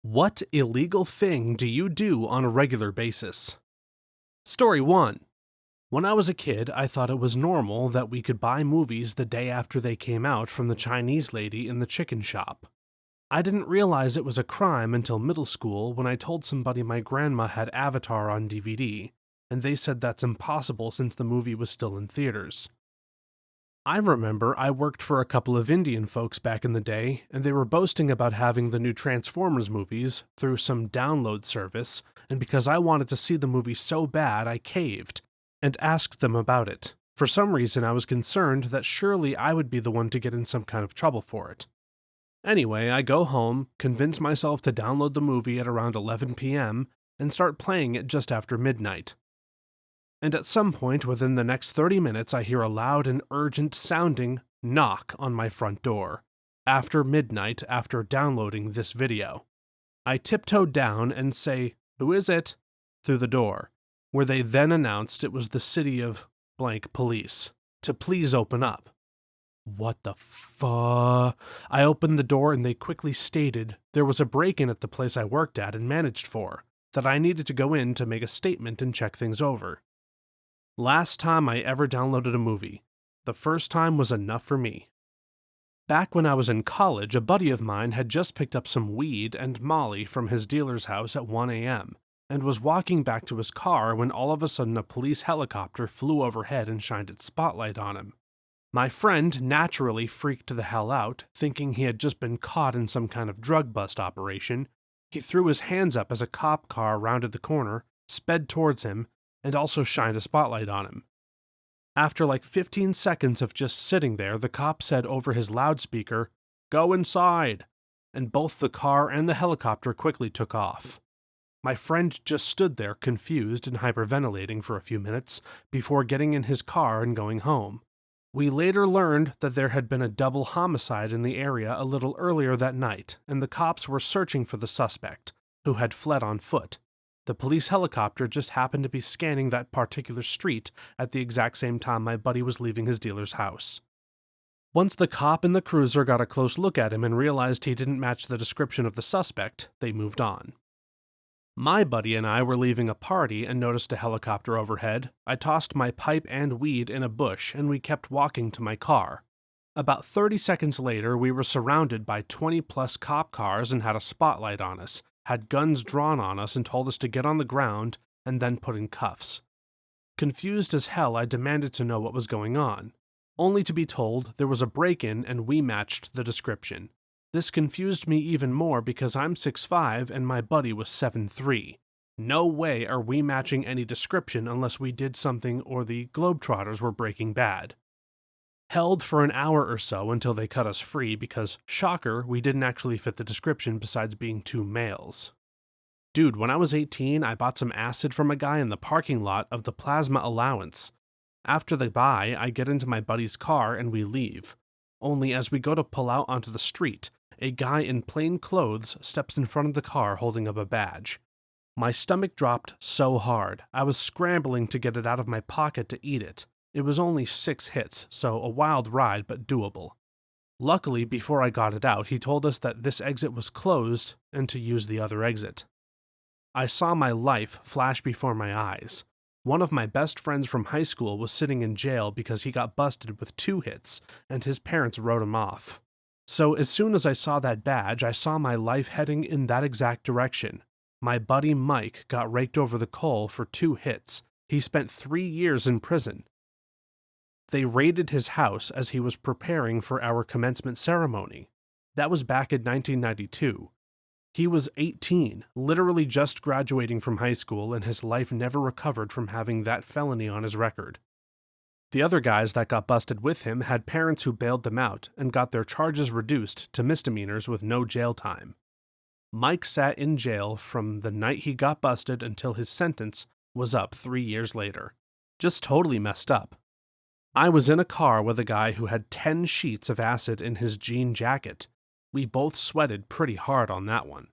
What illegal thing do you do on a regular basis? Story 1. When I was a kid, I thought it was normal that we could buy movies the day after they came out from the Chinese lady in the chicken shop. I didn't realize it was a crime until middle school when I told somebody my grandma had Avatar on DVD, and they said that's impossible since the movie was still in theaters. I remember I worked for a couple of Indian folks back in the day, and they were boasting about having the new Transformers movies through some download service, and because I wanted to see the movie so bad, I caved and asked them about it. For some reason, I was concerned that surely I would be the one to get in some kind of trouble for it. Anyway, I go home, convince myself to download the movie at around 11 p.m., and start playing it just after midnight. And at some point within the next 30 minutes, I hear a loud and urgent sounding knock on my front door, after midnight after downloading this video. I tiptoed down and say, "Who is it?" through the door, where they then announced it was the city of blank police, to please open up. What the fuck? I opened the door and they quickly stated there was a break-in at the place I worked at and managed for, that I needed to go in to make a statement and check things over. Last time I ever downloaded a movie. The first time was enough for me. Back when I was in college, a buddy of mine had just picked up some weed and Molly from his dealer's house at 1 a.m. and was walking back to his car when all of a sudden a police helicopter flew overhead and shined its spotlight on him. My friend naturally freaked the hell out, thinking he had just been caught in some kind of drug bust operation. He threw his hands up as a cop car rounded the corner, sped towards him, and also shined a spotlight on him. After like 15 seconds of just sitting there, the cop said over his loudspeaker, "Go inside," and both the car and the helicopter quickly took off. My friend just stood there confused and hyperventilating for a few minutes before getting in his car and going home. We later learned that there had been a double homicide in the area a little earlier that night, and the cops were searching for the suspect, who had fled on foot. The police helicopter just happened to be scanning that particular street at the exact same time my buddy was leaving his dealer's house. Once the cop in the cruiser got a close look at him and realized he didn't match the description of the suspect, they moved on. My buddy and I were leaving a party and noticed a helicopter overhead. I tossed my pipe and weed in a bush and we kept walking to my car. About 30 seconds later, we were surrounded by 20-plus cop cars and had a spotlight on us, had guns drawn on us and told us to get on the ground and then put in cuffs. Confused as hell, I demanded to know what was going on, only to be told there was a break-in and we matched the description. This confused me even more because I'm 6'5" and my buddy was 7'3". No way are we matching any description unless we did something or the Globetrotters were Breaking Bad. Held for an hour or so until they cut us free because, shocker, we didn't actually fit the description besides being two males. Dude, when I was 18, I bought some acid from a guy in the parking lot of the Plasma Allowance. After the buy, I get into my buddy's car and we leave. Only as we go to pull out onto the street, a guy in plain clothes steps in front of the car holding up a badge. My stomach dropped so hard, I was scrambling to get it out of my pocket to eat it. It was only 6 hits, so a wild ride but doable. Luckily, before I got it out, he told us that this exit was closed and to use the other exit. I saw my life flash before my eyes. One of my best friends from high school was sitting in jail because he got busted with 2 hits, and his parents wrote him off. So as soon as I saw that badge, I saw my life heading in that exact direction. My buddy Mike got raked over the coal for 2 hits. He spent 3 years in prison. They raided his house as he was preparing for our commencement ceremony. That was back in 1992. He was 18, literally just graduating from high school, and his life never recovered from having that felony on his record. The other guys that got busted with him had parents who bailed them out and got their charges reduced to misdemeanors with no jail time. Mike sat in jail from the night he got busted until his sentence was up 3 years later. Just totally messed up. I was in a car with a guy who had 10 sheets of acid in his jean jacket. We both sweated pretty hard on that one.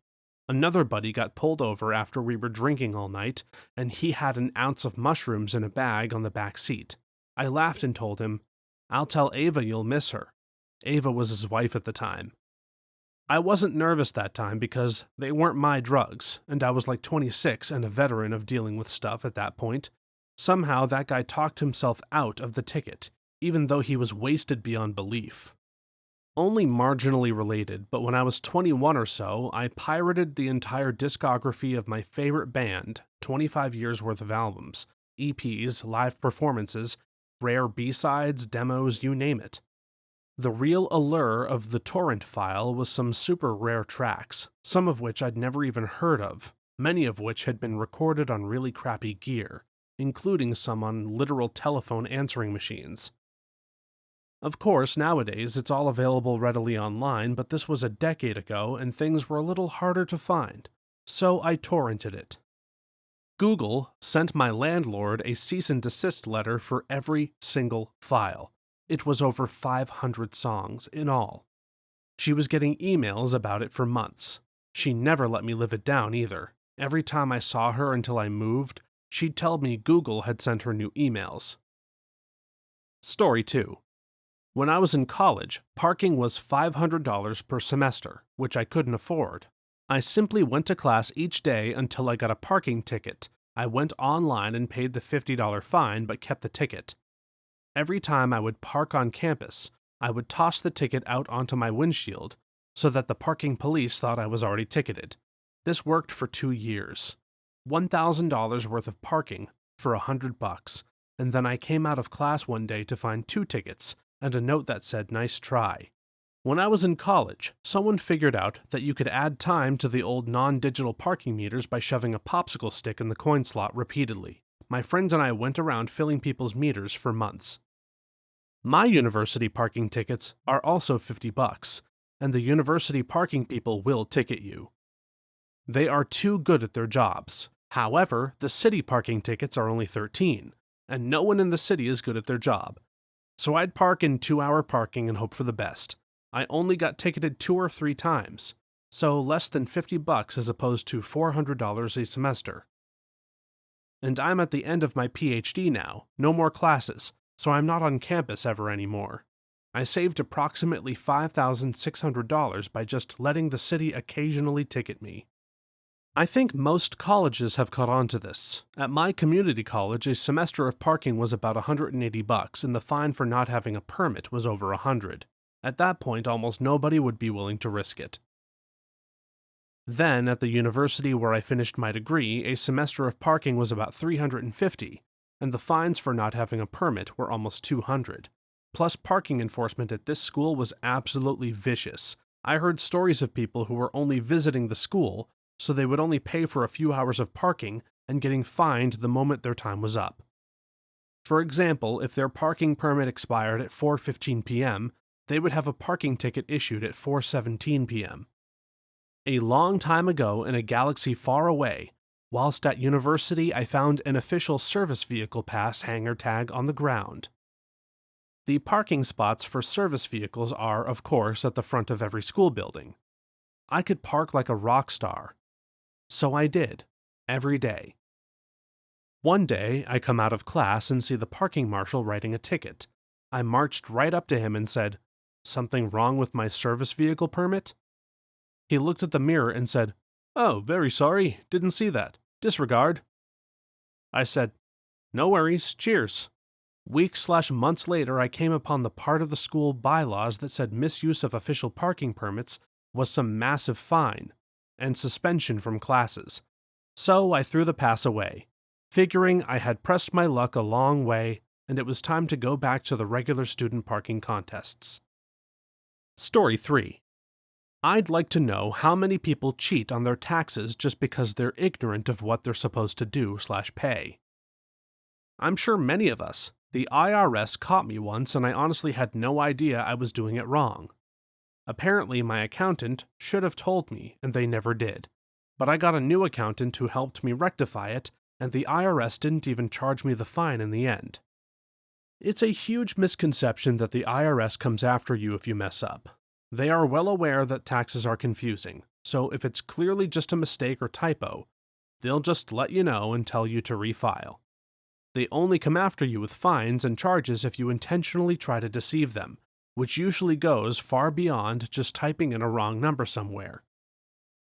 Another buddy got pulled over after we were drinking all night, and he had an ounce of mushrooms in a bag on the back seat. I laughed and told him, "I'll tell Ava you'll miss her." Ava was his wife at the time. I wasn't nervous that time because they weren't my drugs, and I was like 26 and a veteran of dealing with stuff at that point. Somehow that guy talked himself out of the ticket, even though he was wasted beyond belief. Only marginally related, but when I was 21 or so, I pirated the entire discography of my favorite band, 25 years worth of albums, EPs, live performances, rare B-sides, demos, you name it. The real allure of the torrent file was some super rare tracks, some of which I'd never even heard of, many of which had been recorded on really crappy gear, including some on literal telephone answering machines. Of course, nowadays it's all available readily online, but this was a decade ago and things were a little harder to find, so I torrented it. Google sent my landlord a cease and desist letter for every single file. It was over 500 songs in all. She was getting emails about it for months. She never let me live it down either. Every time I saw her until I moved, she'd tell me Google had sent her new emails. Story 2. When I was in college, parking was $500 per semester, which I couldn't afford. I simply went to class each day until I got a parking ticket. I went online and paid the $50 fine but kept the ticket. Every time I would park on campus, I would toss the ticket out onto my windshield so that the parking police thought I was already ticketed. This worked for 2 years. $1,000 worth of parking for $100, and then I came out of class one day to find 2 tickets and a note that said, "Nice try." When I was in college, someone figured out that you could add time to the old non-digital parking meters by shoving a popsicle stick in the coin slot repeatedly. My friends and I went around filling people's meters for months. My university parking tickets are also $50, and the university parking people will ticket you. They are too good at their jobs. However, the city parking tickets are only $13, and no one in the city is good at their job. So I'd park in 2-hour parking and hope for the best. I only got ticketed 2 or 3 times, so less than $50 as opposed to $400 a semester. And I'm at the end of my PhD now, no more classes, so I'm not on campus ever anymore. I saved approximately $5,600 by just letting the city occasionally ticket me. I think most colleges have caught on to this. At my community college, a semester of parking was about $180, and the fine for not having a permit was over $100. At that point, almost nobody would be willing to risk it. Then, at the university where I finished my degree, a semester of parking was about $350, and the fines for not having a permit were almost $200. Plus, parking enforcement at this school was absolutely vicious. I heard stories of people who were only visiting the school, so they would only pay for a few hours of parking and getting fined the moment their time was up. For example, if their parking permit expired at 4:15 p.m., they would have a parking ticket issued at 4:17 p.m. A long time ago in a galaxy far away, whilst at university, I found an official service vehicle pass hanger tag on the ground. The parking spots for service vehicles are, of course, at the front of every school building. I could park like a rock star. So I did, every day. One day, I come out of class and see the parking marshal writing a ticket. I marched right up to him and said, "Something wrong with my service vehicle permit?" He looked at the mirror and said, "Oh, very sorry, didn't see that. Disregard." I said, "No worries, cheers." Weeks/months later, I came upon the part of the school bylaws that said misuse of official parking permits was some massive fine and suspension from classes. So I threw the pass away, figuring I had pressed my luck a long way and it was time to go back to the regular student parking contests. Story 3. I'd like to know how many people cheat on their taxes just because they're ignorant of what they're supposed to do/pay. I'm sure many of us. The IRS caught me once and I honestly had no idea I was doing it wrong. Apparently my accountant should have told me and they never did. But I got a new accountant who helped me rectify it and the IRS didn't even charge me the fine in the end. It's a huge misconception that the IRS comes after you if you mess up. They are well aware that taxes are confusing, so if it's clearly just a mistake or typo, they'll just let you know and tell you to refile. They only come after you with fines and charges if you intentionally try to deceive them, which usually goes far beyond just typing in a wrong number somewhere.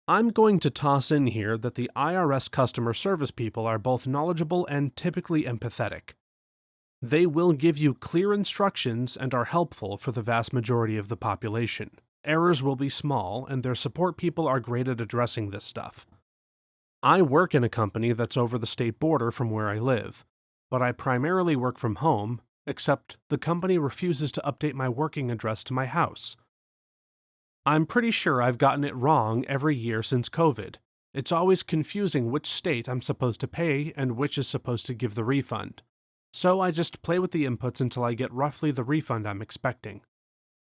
I'm going to toss in here that the IRS customer service people are both knowledgeable and typically empathetic. They will give you clear instructions and are helpful for the vast majority of the population. Errors will be small, and their support people are great at addressing this stuff. I work in a company that's over the state border from where I live, but I primarily work from home, except the company refuses to update my working address to my house. I'm pretty sure I've gotten it wrong every year since COVID. It's always confusing which state I'm supposed to pay and which is supposed to give the refund. So I just play with the inputs until I get roughly the refund I'm expecting.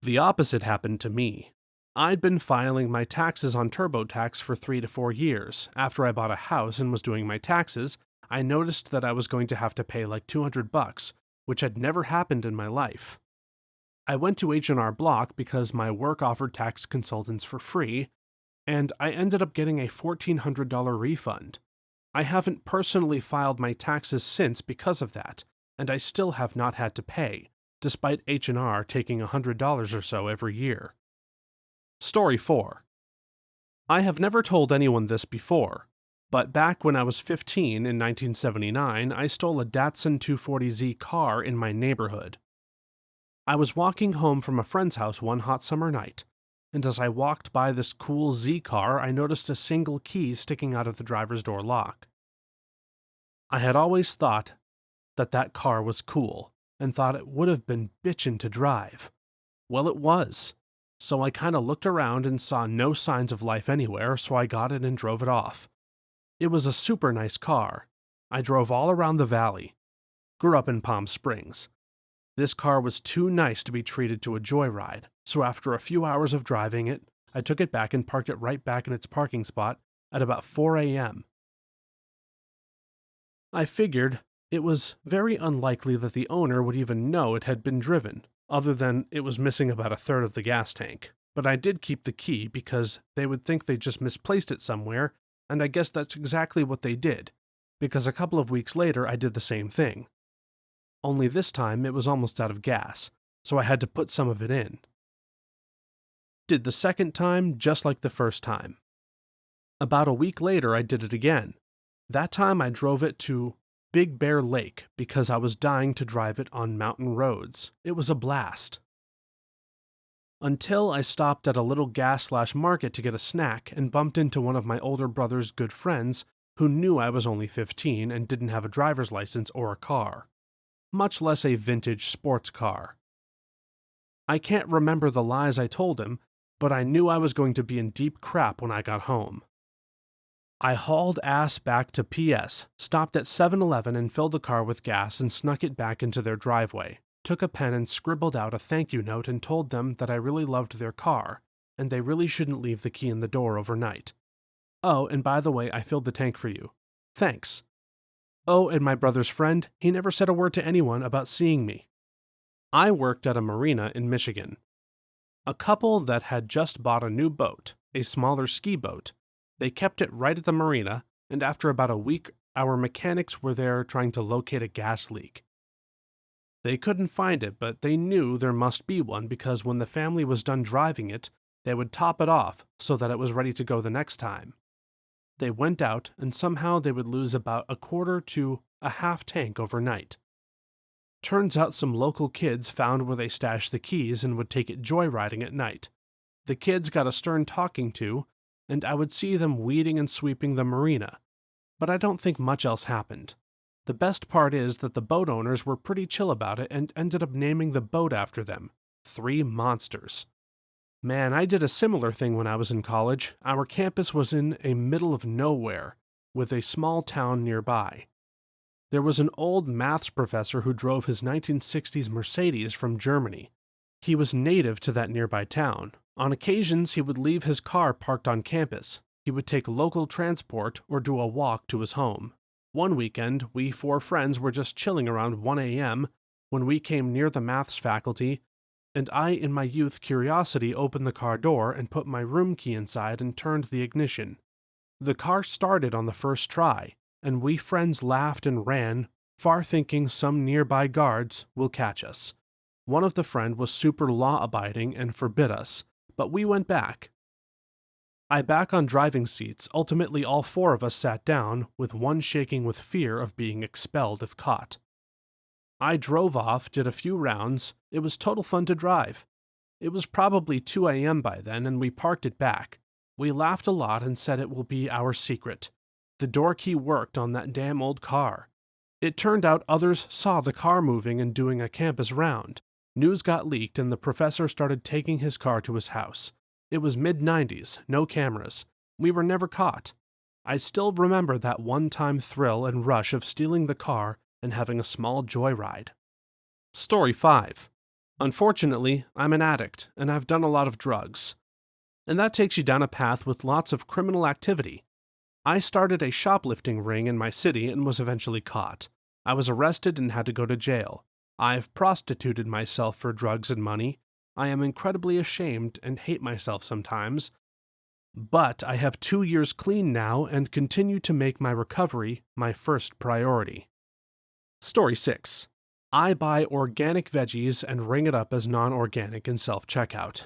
The opposite happened to me. I'd been filing my taxes on TurboTax for 3 to 4 years. After I bought a house and was doing my taxes, I noticed that I was going to have to pay like $200, which had never happened in my life. I went to H&R Block because my work offered tax consultants for free, and I ended up getting a $1,400 refund. I haven't personally filed my taxes since because of that, and I still have not had to pay, despite H&R taking $100 or so every year. Story 4. I have never told anyone this before, but back when I was 15 in 1979, I stole a Datsun 240Z car in my neighborhood. I was walking home from a friend's house one hot summer night, and as I walked by this cool Z car, I noticed a single key sticking out of the driver's door lock. I had always thought that car was cool, and thought it would have been bitchin' to drive. Well, it was. So I kinda looked around and saw no signs of life anywhere, so I got it and drove it off. It was a super nice car. I drove all around the valley. Grew up in Palm Springs. This car was too nice to be treated to a joyride, so after a few hours of driving it, I took it back and parked it right back in its parking spot at about 4 a.m. I figured it was very unlikely that the owner would even know it had been driven, other than it was missing about a third of the gas tank. But I did keep the key because they would think they just misplaced it somewhere, and I guess that's exactly what they did, because a couple of weeks later I did the same thing. Only this time it was almost out of gas, so I had to put some of it in. Did the second time just like the first time. About a week later I did it again. That time I drove it to Big Bear Lake because I was dying to drive it on mountain roads. It was a blast. Until I stopped at a little gas/market to get a snack and bumped into one of my older brother's good friends who knew I was only 15 and didn't have a driver's license or a car, much less a vintage sports car. I can't remember the lies I told him, but I knew I was going to be in deep crap when I got home. I hauled ass back to PS, stopped at 7-Eleven and filled the car with gas and snuck it back into their driveway, took a pen and scribbled out a thank you note and told them that I really loved their car, and they really shouldn't leave the key in the door overnight. Oh, and by the way, I filled the tank for you. Thanks. Oh, and my brother's friend, he never said a word to anyone about seeing me. I worked at a marina in Michigan. A couple that had just bought a new boat, a smaller ski boat. They kept it right at the marina, and after about a week, our mechanics were there trying to locate a gas leak. They couldn't find it, but they knew there must be one because when the family was done driving it, they would top it off so that it was ready to go the next time. They went out, and somehow they would lose about a quarter to a half tank overnight. Turns out some local kids found where they stashed the keys and would take it joyriding at night. The kids got a stern talking to, and I would see them weeding and sweeping the marina, but I don't think much else happened. The best part is that the boat owners were pretty chill about it and ended up naming the boat after them, 3 Monsters. Man, I did a similar thing when I was in college. Our campus was in a middle of nowhere, with a small town nearby. There was an old maths professor who drove his 1960s Mercedes from Germany. He was native to that nearby town. On occasions, he would leave his car parked on campus. He would take local transport or do a walk to his home. One weekend, we 4 friends were just chilling around 1 a.m. when we came near the maths faculty, and I, in my youth curiosity, opened the car door and put my room key inside and turned the ignition. The car started on the first try, and we friends laughed and ran, far thinking some nearby guards will catch us. One of the friend was super law-abiding and forbid us, but we went back. I back on driving seats, ultimately all four of us sat down, with one shaking with fear of being expelled if caught. I drove off, did a few rounds, it was total fun to drive. It was probably 2 a.m. by then and we parked it back. We laughed a lot and said it will be our secret. The door key worked on that damn old car. It turned out others saw the car moving and doing a campus round. News got leaked and the professor started taking his car to his house. It was mid-90s, no cameras. We were never caught. I still remember that one-time thrill and rush of stealing the car and having a small joyride. Story 5. Unfortunately, I'm an addict, and I've done a lot of drugs. And that takes you down a path with lots of criminal activity. I started a shoplifting ring in my city and was eventually caught. I was arrested and had to go to jail. I've prostituted myself for drugs and money. I am incredibly ashamed and hate myself sometimes. But I have 2 years clean now and continue to make my recovery my first priority. Story 6. I buy organic veggies and ring it up as non-organic in self-checkout.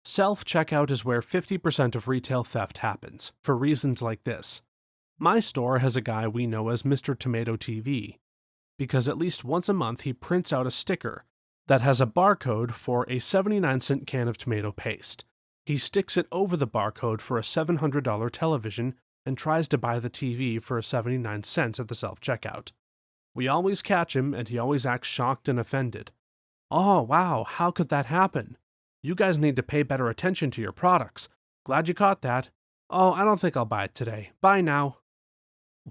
Self-checkout is where 50% of retail theft happens, for reasons like this. My store has a guy we know as Mr. Tomato TV, because at least once a month he prints out a sticker that has a barcode for a 79-cent can of tomato paste. He sticks it over the barcode for a $700 television and tries to buy the TV for 79 cents at the self-checkout. We always catch him and he always acts shocked and offended. Oh, wow, how could that happen? You guys need to pay better attention to your products. Glad you caught that. Oh, I don't think I'll buy it today. Bye now.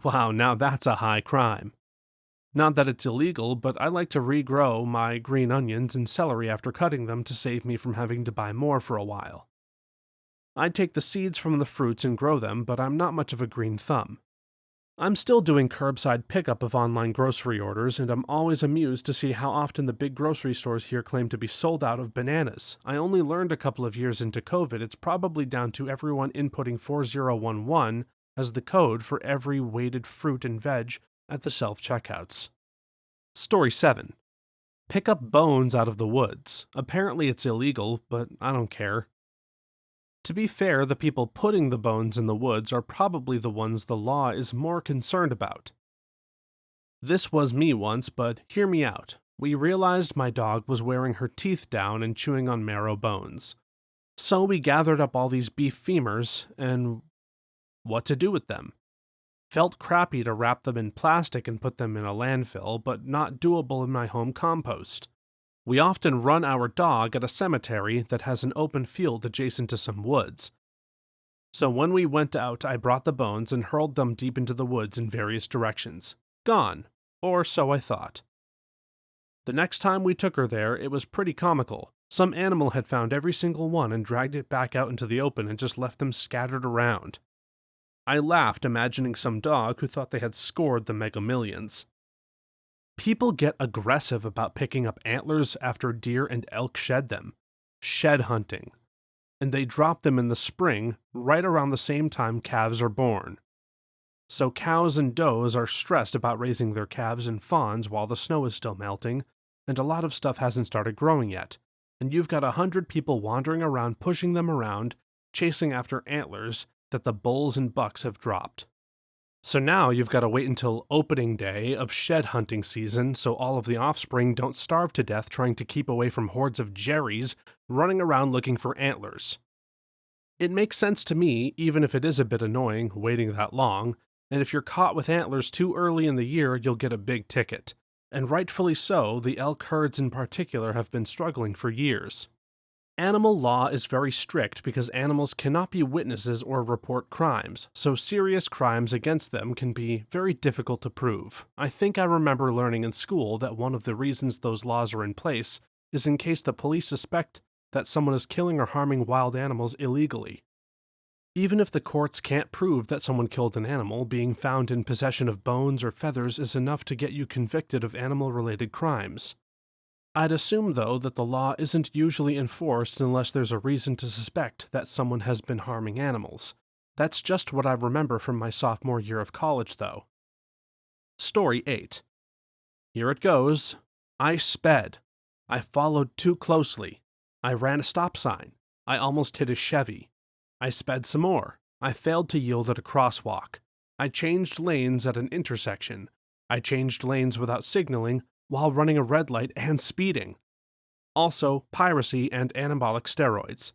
Wow, now that's a high crime. Not that it's illegal, but I like to regrow my green onions and celery after cutting them to save me from having to buy more for a while. I'd take the seeds from the fruits and grow them, but I'm not much of a green thumb. I'm still doing curbside pickup of online grocery orders, and I'm always amused to see how often the big grocery stores here claim to be sold out of bananas. I only learned a couple of years into COVID it's probably down to everyone inputting 4011 as the code for every weighted fruit and veg at the self-checkouts. Story 7. Pick up bones out of the woods. Apparently it's illegal, but I don't care. To be fair, the people putting the bones in the woods are probably the ones the law is more concerned about. This was me once, but hear me out. We realized my dog was wearing her teeth down and chewing on marrow bones. So we gathered up all these beef femurs, and what to do with them? Felt crappy to wrap them in plastic and put them in a landfill, but not doable in my home compost. We often run our dog at a cemetery that has an open field adjacent to some woods. So when we went out, I brought the bones and hurled them deep into the woods in various directions. Gone. Or so I thought. The next time we took her there, it was pretty comical. Some animal had found every single one and dragged it back out into the open and just left them scattered around. I laughed, imagining some dog who thought they had scored the Mega Millions. People get aggressive about picking up antlers after deer and elk shed them. Shed hunting. And they drop them in the spring, right around the same time calves are born. So cows and does are stressed about raising their calves and fawns while the snow is still melting, and a lot of stuff hasn't started growing yet, and you've got 100 people wandering around pushing them around, chasing after antlers that the bulls and bucks have dropped. So now you've got to wait until opening day of shed hunting season so all of the offspring don't starve to death trying to keep away from hordes of Jerrys running around looking for antlers. It makes sense to me, even if it is a bit annoying waiting that long, and if you're caught with antlers too early in the year, you'll get a big ticket. And rightfully so, the elk herds in particular have been struggling for years. Animal law is very strict because animals cannot be witnesses or report crimes, so serious crimes against them can be very difficult to prove. I think I remember learning in school that one of the reasons those laws are in place is in case the police suspect that someone is killing or harming wild animals illegally. Even if the courts can't prove that someone killed an animal, being found in possession of bones or feathers is enough to get you convicted of animal-related crimes. I'd assume, though, that the law isn't usually enforced unless there's a reason to suspect that someone has been harming animals. That's just what I remember from my sophomore year of college, though. Story 8. Here it goes. I sped. I followed too closely. I ran a stop sign. I almost hit a Chevy. I sped some more. I failed to yield at a crosswalk. I changed lanes at an intersection. I changed lanes without signaling while running a red light and speeding. Also, piracy and anabolic steroids.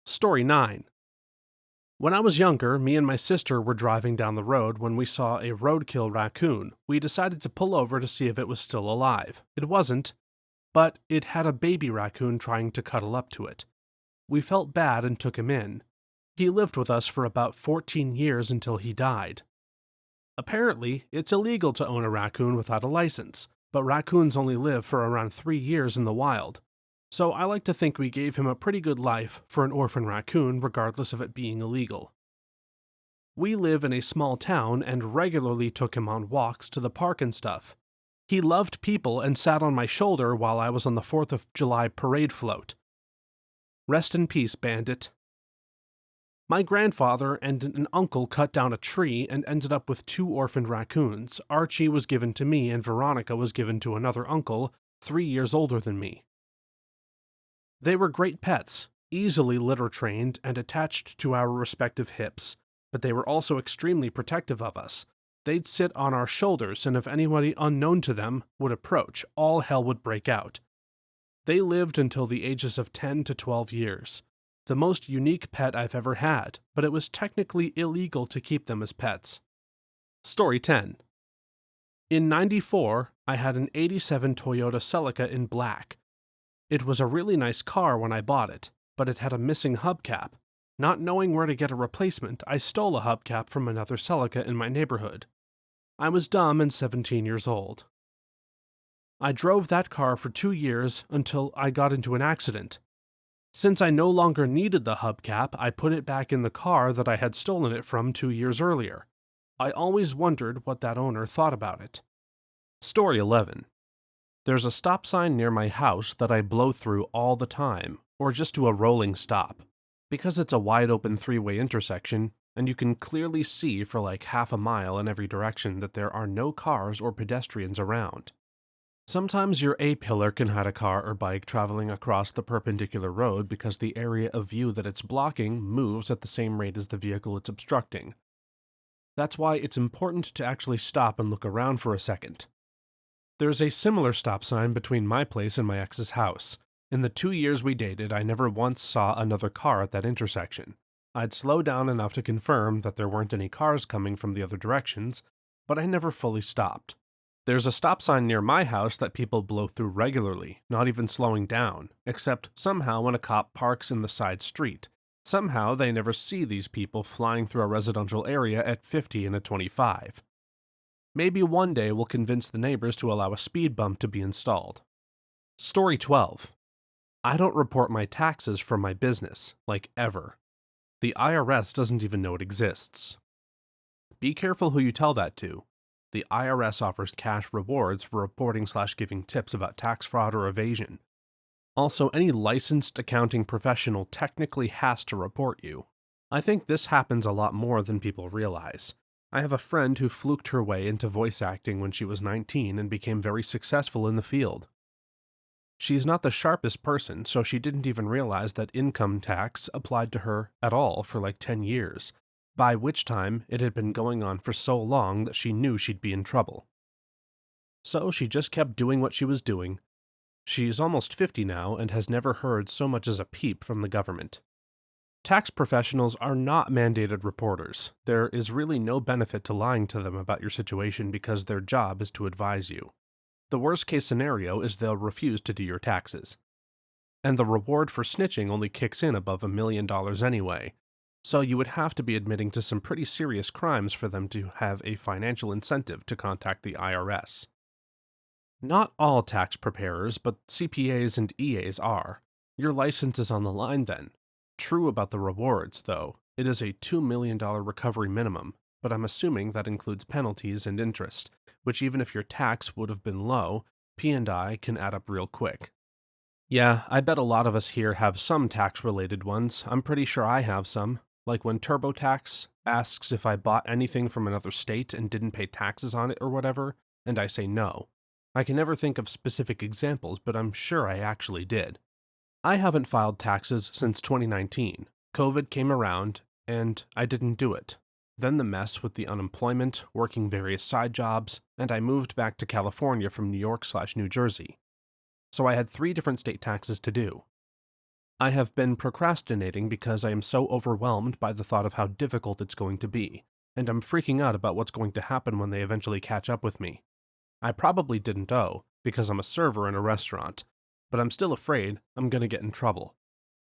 Story 9. When I was younger, me and my sister were driving down the road when we saw a roadkill raccoon. We decided to pull over to see if it was still alive. It wasn't, but it had a baby raccoon trying to cuddle up to it. We felt bad and took him in. He lived with us for about 14 years until he died. Apparently, it's illegal to own a raccoon without a license, but raccoons only live for around 3 years in the wild. So I like to think we gave him a pretty good life for an orphan raccoon regardless of it being illegal. We live in a small town and regularly took him on walks to the park and stuff. He loved people and sat on my shoulder while I was on the 4th of July parade float. Rest in peace, Bandit. My grandfather and an uncle cut down a tree and ended up with 2 orphaned raccoons. Archie was given to me and Veronica was given to another uncle, 3 years older than me. They were great pets, easily litter-trained and attached to our respective hips, but they were also extremely protective of us. They'd sit on our shoulders, and if anybody unknown to them would approach, all hell would break out. They lived until the ages of 10 to 12 years. The most unique pet I've ever had, but it was technically illegal to keep them as pets. Story 10. In '94, I had an '87 Toyota Celica in black. It was a really nice car when I bought it, but it had a missing hubcap. Not knowing where to get a replacement, I stole a hubcap from another Celica in my neighborhood. I was dumb and 17 years old. I drove that car for 2 years until I got into an accident. Since I no longer needed the hubcap, I put it back in the car that I had stolen it from 2 years earlier. I always wondered what that owner thought about it. Story 11. There's a stop sign near my house that I blow through all the time, or just do a rolling stop, because it's a wide-open 3-way intersection, and you can clearly see for like half a mile in every direction that there are no cars or pedestrians around. Sometimes your A-pillar can hide a car or bike traveling across the perpendicular road because the area of view that it's blocking moves at the same rate as the vehicle it's obstructing. That's why it's important to actually stop and look around for a second. There's a similar stop sign between my place and my ex's house. In the 2 years we dated, I never once saw another car at that intersection. I'd slow down enough to confirm that there weren't any cars coming from the other directions, but I never fully stopped. There's a stop sign near my house that people blow through regularly, not even slowing down, except somehow when a cop parks in the side street. Somehow they never see these people flying through a residential area at 50 and a 25. Maybe one day we'll convince the neighbors to allow a speed bump to be installed. Story 12. I don't report my taxes for my business, like ever. The IRS doesn't even know it exists. Be careful who you tell that to. The IRS offers cash rewards for reporting/giving tips about tax fraud or evasion. Also, any licensed accounting professional technically has to report you. I think this happens a lot more than people realize. I have a friend who fluked her way into voice acting when she was 19 and became very successful in the field. She's not the sharpest person, so she didn't even realize that income tax applied to her at all for like 10 years, by which time it had been going on for so long that she knew she'd be in trouble. So she just kept doing what she was doing. She's almost 50 now and has never heard so much as a peep from the government. Tax professionals are not mandated reporters. There is really no benefit to lying to them about your situation because their job is to advise you. The worst case scenario is they'll refuse to do your taxes. And the reward for snitching only kicks in above $1 million anyway, so you would have to be admitting to some pretty serious crimes for them to have a financial incentive to contact the IRS. Not all tax preparers, but CPAs and EAs are. Your license is on the line then. True about the rewards, though. It is a $2 million recovery minimum, but I'm assuming that includes penalties and interest, which even if your tax would have been low, P&I can add up real quick. Yeah, I bet a lot of us here have some tax-related ones. I'm pretty sure I have some. Like when TurboTax asks if I bought anything from another state and didn't pay taxes on it or whatever, and I say no. I can never think of specific examples, but I'm sure I actually did. I haven't filed taxes since 2019. COVID came around, and I didn't do it. Then the mess with the unemployment, working various side jobs, and I moved back to California from New York/New Jersey. So I had 3 different state taxes to do. I have been procrastinating because I am so overwhelmed by the thought of how difficult it's going to be, and I'm freaking out about what's going to happen when they eventually catch up with me. I probably didn't owe, because I'm a server in a restaurant, but I'm still afraid I'm gonna get in trouble.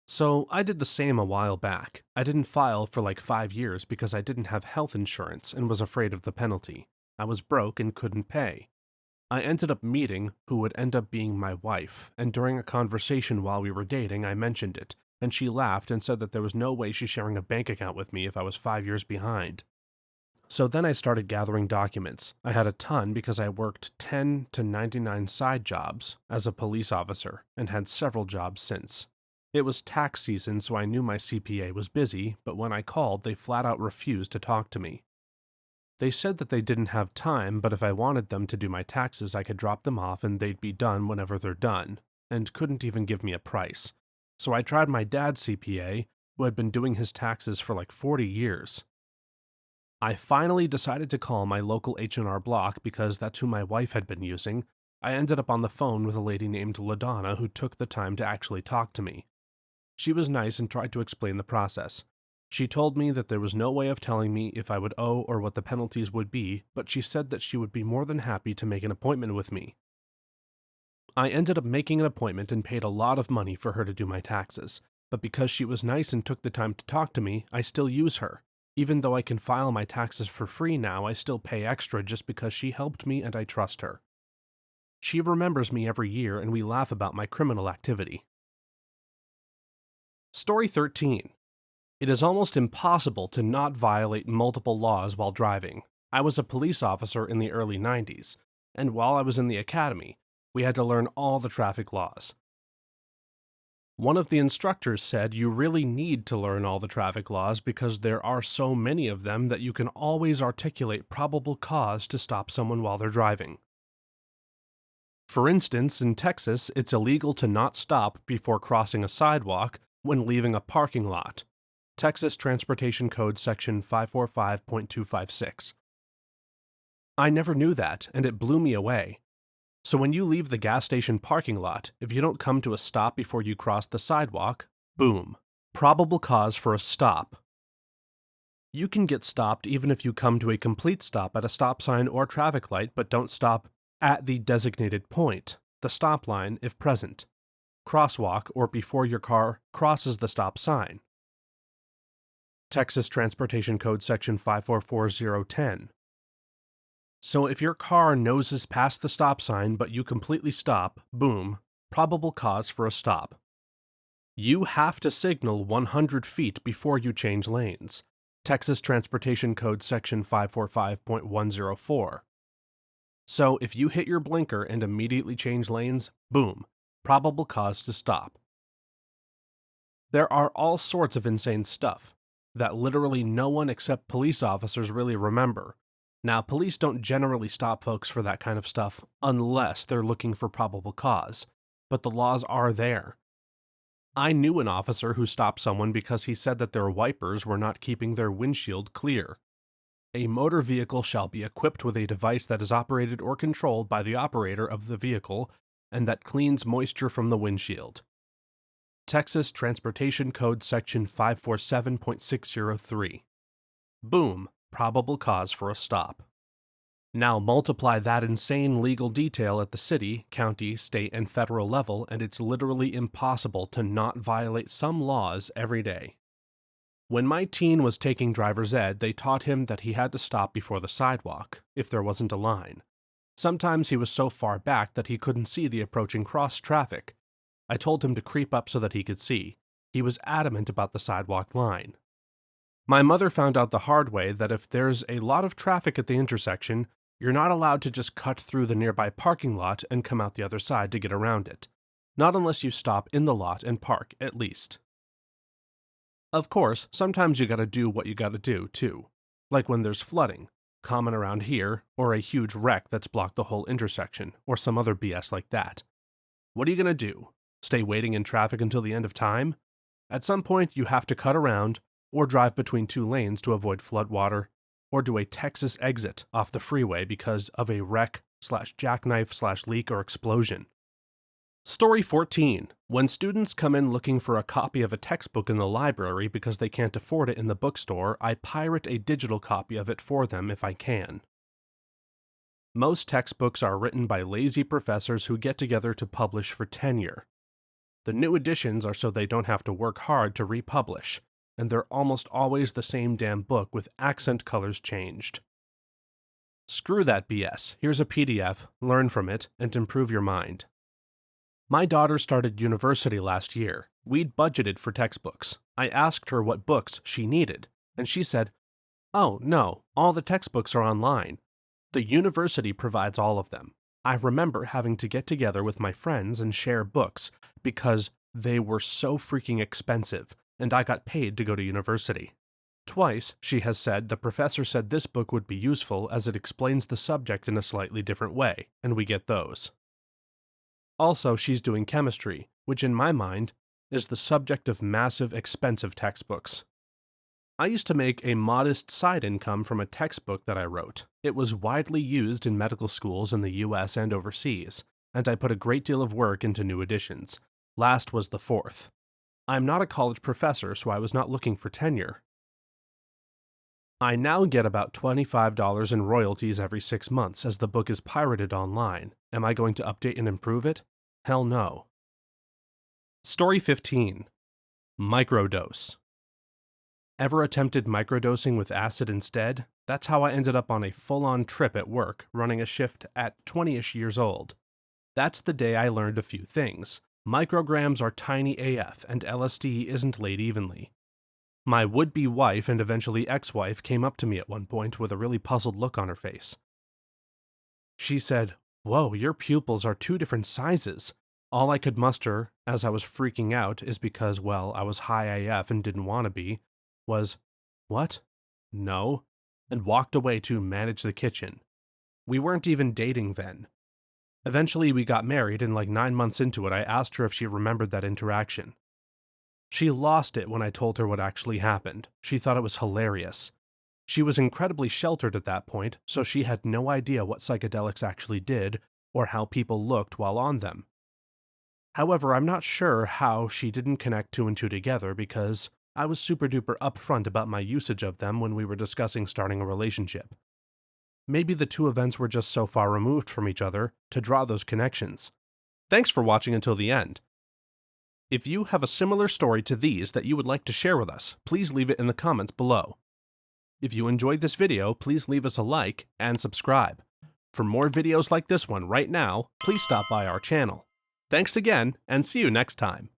So I did the same a while back. I didn't file for like 5 years because I didn't have health insurance and was afraid of the penalty. I was broke and couldn't pay. I ended up meeting who would end up being my wife, and during a conversation while we were dating, I mentioned it, and she laughed and said that there was no way she's sharing a bank account with me if I was 5 years behind. So then I started gathering documents. I had a ton because I worked 10 to 99 side jobs as a police officer and had several jobs since. It was tax season, so I knew my CPA was busy, but when I called, they flat out refused to talk to me. They said that they didn't have time, but if I wanted them to do my taxes, I could drop them off and they'd be done whenever they're done, and couldn't even give me a price. So I tried my dad's CPA, who had been doing his taxes for like 40 years. I finally decided to call my local H&R Block because that's who my wife had been using. I ended up on the phone with a lady named LaDonna who took the time to actually talk to me. She was nice and tried to explain the process. She told me that there was no way of telling me if I would owe or what the penalties would be, but she said that she would be more than happy to make an appointment with me. I ended up making an appointment and paid a lot of money for her to do my taxes, but because she was nice and took the time to talk to me, I still use her. Even though I can file my taxes for free now, I still pay extra just because she helped me and I trust her. She remembers me every year and we laugh about my criminal activity. Story 13. It is almost impossible to not violate multiple laws while driving. I was a police officer in the early 90s, and while I was in the academy, we had to learn all the traffic laws. One of the instructors said you really need to learn all the traffic laws because there are so many of them that you can always articulate probable cause to stop someone while they're driving. For instance, in Texas, it's illegal to not stop before crossing a sidewalk when leaving a parking lot. Texas Transportation Code Section 545.256. I never knew that, and it blew me away. So when you leave the gas station parking lot, if you don't come to a stop before you cross the sidewalk, boom, probable cause for a stop. You can get stopped even if you come to a complete stop at a stop sign or traffic light, but don't stop at the designated point, the stop line if present, crosswalk, or before your car crosses the stop sign. Texas Transportation Code Section 544010. So if your car noses past the stop sign but you completely stop, boom, probable cause for a stop. You have to signal 100 feet before you change lanes. Texas Transportation Code Section 545.104. So if you hit your blinker and immediately change lanes, boom, probable cause to stop. There are all sorts of insane stuff that literally no one except police officers really remember. Now, police don't generally stop folks for that kind of stuff unless they're looking for probable cause, but the laws are there. I knew an officer who stopped someone because he said that their wipers were not keeping their windshield clear. A motor vehicle shall be equipped with a device that is operated or controlled by the operator of the vehicle and that cleans moisture from the windshield. Texas Transportation Code Section 547.603. Boom, probable cause for a stop. Now multiply that insane legal detail at the city, county, state, and federal level, and it's literally impossible to not violate some laws every day. When my teen was taking driver's ed, they taught him that he had to stop before the sidewalk, if there wasn't a line. Sometimes he was so far back that he couldn't see the approaching cross traffic. I told him to creep up so that he could see. He was adamant about the sidewalk line. My mother found out the hard way that if there's a lot of traffic at the intersection, you're not allowed to just cut through the nearby parking lot and come out the other side to get around it. Not unless you stop in the lot and park, at least. Of course, sometimes you gotta do what you gotta do, too. Like when there's flooding. common around here, or a huge wreck that's blocked the whole intersection, or some other BS like that. What are you gonna do? Stay waiting in traffic until the end of time? At some point, you have to cut around, or drive between two lanes to avoid floodwater, or do a Texas exit off the freeway because of a wreck/jackknife/leak or explosion. Story 14. When students come in looking for a copy of a textbook in the library because they can't afford it in the bookstore, I pirate a digital copy of it for them if I can. Most textbooks are written by lazy professors who get together to publish for tenure. The new editions are so they don't have to work hard to republish, and they're almost always the same damn book with accent colors changed. Screw that BS. Here's a PDF, learn from it, and improve your mind. My daughter started university last year. We'd budgeted for textbooks. I asked her what books she needed, and she said, "Oh, no, all the textbooks are online. The university provides all of them." I remember having to get together with my friends and share books because they were so freaking expensive, and I got paid to go to university. Twice, she has said, the professor said this book would be useful as it explains the subject in a slightly different way, and we get those. Also, she's doing chemistry, which in my mind is the subject of massive, expensive textbooks. I used to make a modest side income from a textbook that I wrote. It was widely used in medical schools in the US and overseas, and I put a great deal of work into new editions. Last was the fourth. I'm not a college professor, so I was not looking for tenure. I now get about $25 in royalties every 6 months as the book is pirated online. Am I going to update and improve it? Hell no. Story 15. Microdose. Ever attempted microdosing with acid instead? That's how I ended up on a full-on trip at work, running a shift at 20-ish years old. That's the day I learned a few things. Micrograms are tiny AF, and LSD isn't laid evenly. My would-be wife and eventually ex-wife came up to me at one point with a really puzzled look on her face. She said, "Whoa, your pupils are 2 different sizes." All I could muster, as I was freaking out, is because, well, I was high AF and didn't want to be, was, "What? No," and walked away to manage the kitchen. We weren't even dating then. Eventually we got married, and like 9 months into it I asked her if she remembered that interaction. She lost it when I told her what actually happened. She thought it was hilarious. She was incredibly sheltered at that point, so she had no idea what psychedelics actually did, or how people looked while on them. However, I'm not sure how she didn't connect 2 and 2 together because I was super duper upfront about my usage of them when we were discussing starting a relationship. Maybe the 2 events were just so far removed from each other to draw those connections. Thanks for watching until the end. If you have a similar story to these that you would like to share with us, please leave it in the comments below. If you enjoyed this video, please leave us a like and subscribe. For more videos like this one right now, please stop by our channel. Thanks again, and see you next time.